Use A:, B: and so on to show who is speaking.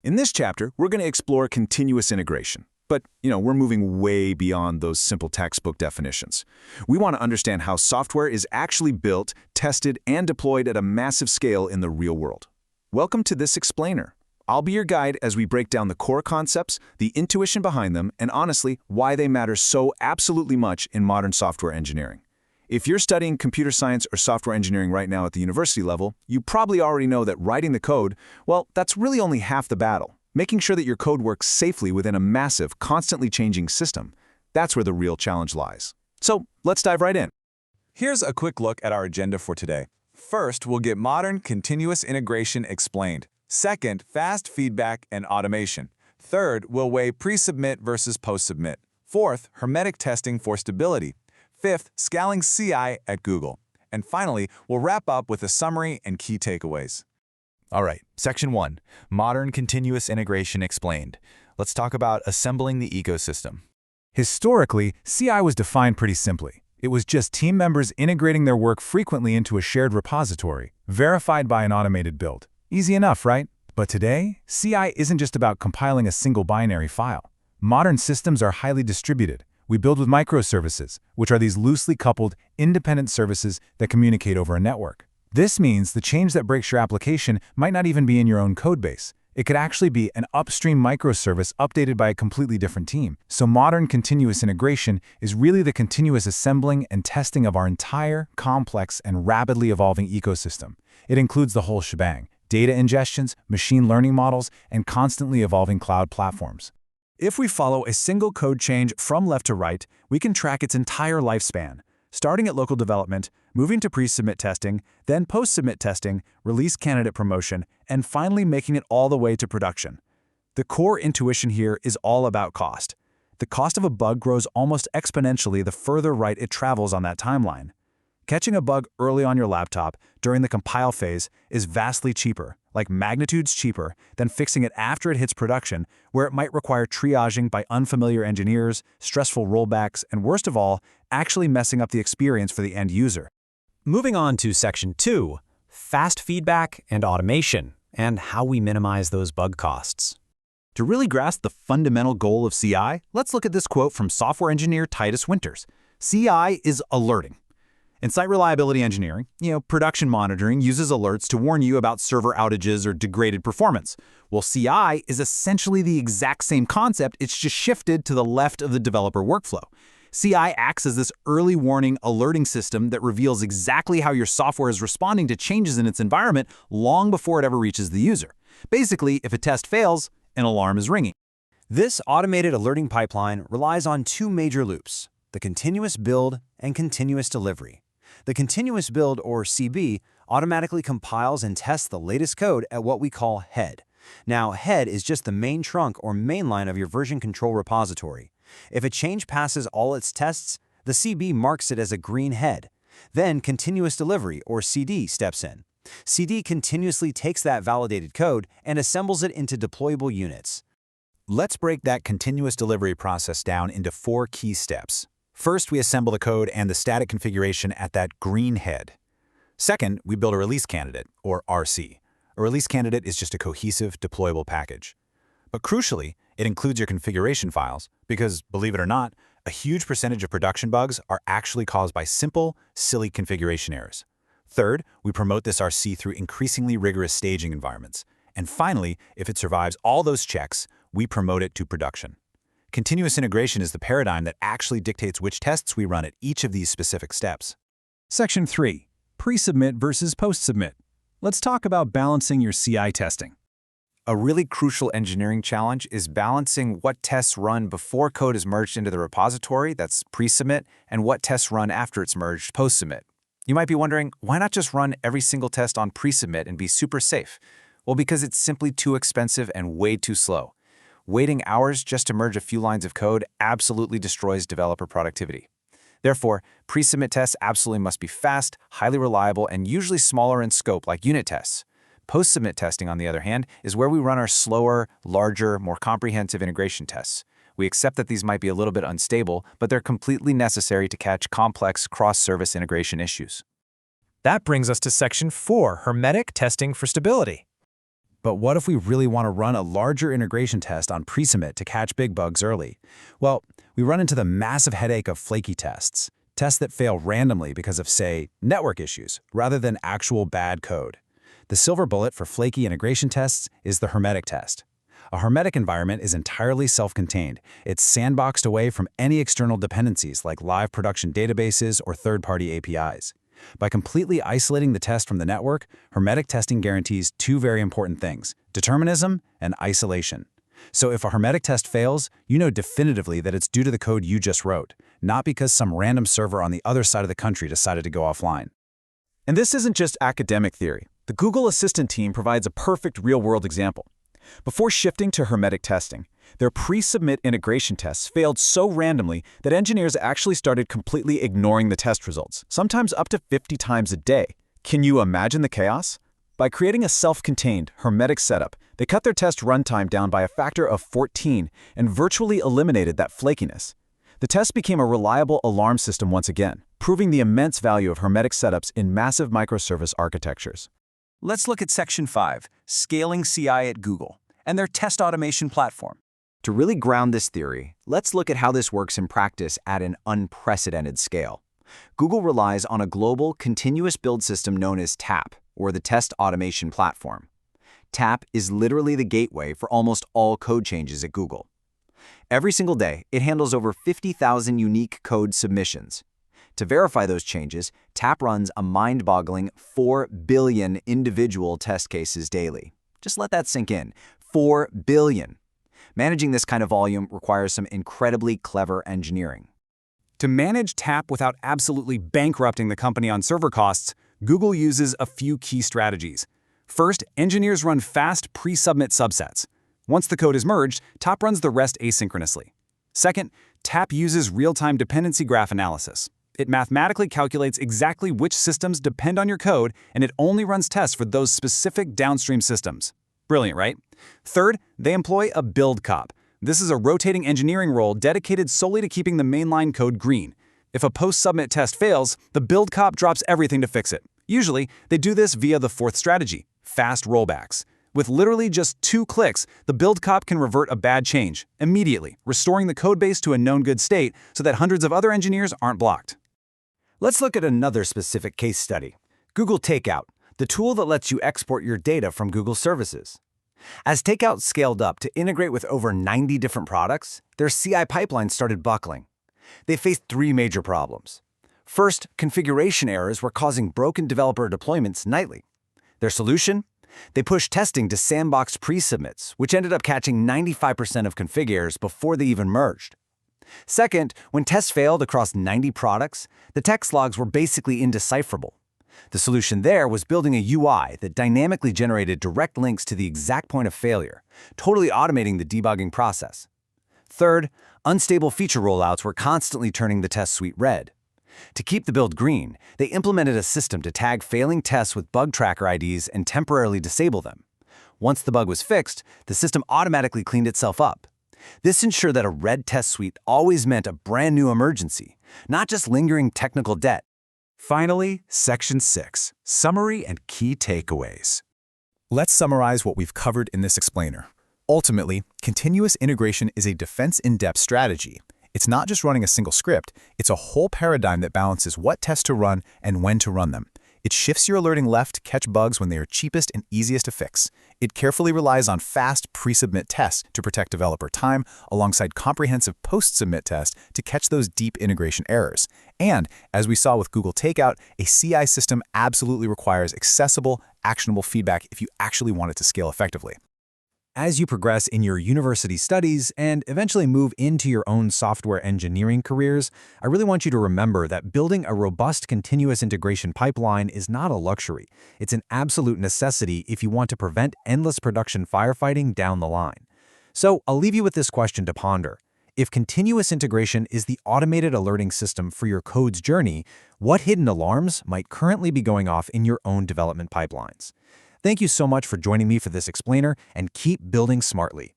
A: In this chapter, we're going to explore continuous integration. But, we're moving way beyond those simple textbook definitions. We want to understand how software is actually built, tested, and deployed at a massive scale in the real world. Welcome to this explainer. I'll be your guide as we break down the core concepts, the intuition behind them, and honestly, why they matter so absolutely much in modern software engineering. If you're studying computer science or software engineering right now at the university level, you probably already know that writing the code, well, that's really only half the battle. Making sure that your code works safely within a massive, constantly changing system, that's where the real challenge lies. So let's dive right in.
B: Here's a quick look at our agenda for today. First, we'll get modern continuous integration explained. Second, fast feedback and automation. Third, we'll weigh pre-submit versus post-submit. Fourth, hermetic testing for stability. Fifth, scaling CI at Google. And finally, we'll wrap up with a summary and key takeaways.
C: All right, Section 1, Modern Continuous Integration Explained. Let's talk about assembling the ecosystem.
D: Historically, CI was defined pretty simply. It was just team members integrating their work frequently into a shared repository, verified by an automated build. Easy enough, right? But today, CI isn't just about compiling a single binary file. Modern systems are highly distributed. We build with microservices, which are these loosely coupled, independent services that communicate over a network. This means the change that breaks your application might not even be in your own codebase. It could actually be an upstream microservice updated by a completely different team. So modern continuous integration is really the continuous assembling and testing of our entire, complex, and rapidly evolving ecosystem. It includes the whole shebang: data ingestions, machine learning models, and constantly evolving cloud platforms.
E: If we follow a single code change from left to right, we can track its entire lifespan, starting at local development, moving to pre-submit testing, then post-submit testing, release candidate promotion, and finally making it all the way to production. The core intuition here is all about cost. The cost of a bug grows almost exponentially the further right it travels on that timeline. Catching a bug early on your laptop during the compile phase is vastly cheaper, like magnitudes cheaper, than fixing it after it hits production, where it might require triaging by unfamiliar engineers, stressful rollbacks, and worst of all, actually messing up the experience for the end user.
F: Moving on to Section 2, Fast Feedback and Automation, and how we minimize those bug costs.
G: To really grasp the fundamental goal of CI, let's look at this quote from software engineer Titus Winters. CI is alerting. In site reliability engineering, production monitoring uses alerts to warn you about server outages or degraded performance. Well, CI is essentially the exact same concept, it's just shifted to the left of the developer workflow. CI acts as this early warning alerting system that reveals exactly how your software is responding to changes in its environment long before it ever reaches the user. Basically, if a test fails, an alarm is ringing.
F: This automated alerting pipeline relies on two major loops: the continuous build and continuous delivery. The continuous build, or CB, automatically compiles and tests the latest code at what we call head. Now, head is just the main trunk or mainline of your version control repository. If a change passes all its tests, the CB marks it as a green head. Then continuous delivery, or CD, steps in. CD continuously takes that validated code and assembles it into deployable units.
G: Let's break that continuous delivery process down into 4 key steps. First, we assemble the code and the static configuration at that green head. Second, we build a release candidate, or RC. A release candidate is just a cohesive, deployable package. But crucially, it includes your configuration files because, believe it or not, a huge percentage of production bugs are actually caused by simple, silly configuration errors. Third, we promote this RC through increasingly rigorous staging environments. And finally, if it survives all those checks, we promote it to production. Continuous integration is the paradigm that actually dictates which tests we run at each of these specific steps.
E: Section 3, Pre-submit versus post-submit. Let's talk about balancing your CI testing.
B: A really crucial engineering challenge is balancing what tests run before code is merged into the repository, that's pre-submit, and what tests run after it's merged, post-submit. You might be wondering, why not just run every single test on pre-submit and be super safe? Well, because it's simply too expensive and way too slow. Waiting hours just to merge a few lines of code absolutely destroys developer productivity. Therefore, pre-submit tests absolutely must be fast, highly reliable, and usually smaller in scope like unit tests. Post-submit testing, on the other hand, is where we run our slower, larger, more comprehensive integration tests. We accept that these might be a little bit unstable, but they're completely necessary to catch complex cross-service integration issues.
H: That brings us to Section 4, Hermetic Testing for Stability.
E: But what if we really want to run a larger integration test on presubmit to catch big bugs early? Well, we run into the massive headache of flaky tests. Tests that fail randomly because of, say, network issues, rather than actual bad code. The silver bullet for flaky integration tests is the hermetic test. A hermetic environment is entirely self-contained. It's sandboxed away from any external dependencies like live production databases or third-party APIs. By completely isolating the test from the network, hermetic testing guarantees two very important things: determinism and isolation. So if a hermetic test fails, you know definitively that it's due to the code you just wrote, not because some random server on the other side of the country decided to go offline.
A: And this isn't just academic theory. The Google Assistant team provides a perfect real-world example. Before shifting to hermetic testing, their pre-submit integration tests failed so randomly that engineers actually started completely ignoring the test results, sometimes up to 50 times a day. Can you imagine the chaos? By creating a self-contained, hermetic setup, they cut their test runtime down by a factor of 14 and virtually eliminated that flakiness. The test became a reliable alarm system once again, proving the immense value of hermetic setups in massive microservice architectures.
F: Let's look at Section 5, Scaling CI at Google, and their test automation platform.
B: To really ground this theory, let's look at how this works in practice at an unprecedented scale. Google relies on a global continuous build system known as TAP, or the Test Automation Platform. TAP is literally the gateway for almost all code changes at Google. Every single day, it handles over 50,000 unique code submissions. To verify those changes, TAP runs a mind-boggling 4 billion individual test cases daily. Just let that sink in. 4 billion. Managing this kind of volume requires some incredibly clever engineering.
E: To manage TAP without absolutely bankrupting the company on server costs, Google uses a few key strategies. First, engineers run fast pre-submit subsets. Once the code is merged, TAP runs the rest asynchronously. Second, TAP uses real-time dependency graph analysis. It mathematically calculates exactly which systems depend on your code, and it only runs tests for those specific downstream systems. Brilliant, right? Third, they employ a build cop. This is a rotating engineering role dedicated solely to keeping the mainline code green. If a post-submit test fails, the build cop drops everything to fix it. Usually, they do this via the fourth strategy, fast rollbacks. With literally just 2 clicks, the build cop can revert a bad change immediately, restoring the codebase to a known good state so that hundreds of other engineers aren't blocked.
F: Let's look at another specific case study. Google Takeout, the tool that lets you export your data from Google services. As Takeout scaled up to integrate with over 90 different products, their CI pipeline started buckling. They faced 3 major problems. First, configuration errors were causing broken developer deployments nightly. Their solution? They pushed testing to sandboxed pre-submits, which ended up catching 95% of config errors before they even merged. Second, when tests failed across 90 products, the text logs were basically indecipherable. The solution there was building a UI that dynamically generated direct links to the exact point of failure, totally automating the debugging process. Third, unstable feature rollouts were constantly turning the test suite red. To keep the build green, they implemented a system to tag failing tests with bug tracker IDs and temporarily disable them. Once the bug was fixed, the system automatically cleaned itself up. This ensured that a red test suite always meant a brand new emergency, not just lingering technical debt.
E: Finally, Section 6, Summary and Key Takeaways.
D: Let's summarize what we've covered in this explainer. Ultimately, continuous integration is a defense-in-depth strategy. It's not just running a single script, it's a whole paradigm that balances what tests to run and when to run them. It shifts your alerting left to catch bugs when they are cheapest and easiest to fix. It carefully relies on fast pre-submit tests to protect developer time, alongside comprehensive post-submit tests to catch those deep integration errors. And, as we saw with Google Takeout, a CI system absolutely requires accessible, actionable feedback if you actually want it to scale effectively.
E: As you progress in your university studies and eventually move into your own software engineering careers, I really want you to remember that building a robust continuous integration pipeline is not a luxury. It's an absolute necessity if you want to prevent endless production firefighting down the line. So I'll leave you with this question to ponder. If continuous integration is the automated alerting system for your code's journey, what hidden alarms might currently be going off in your own development pipelines? Thank you so much for joining me for this explainer, and keep building smartly.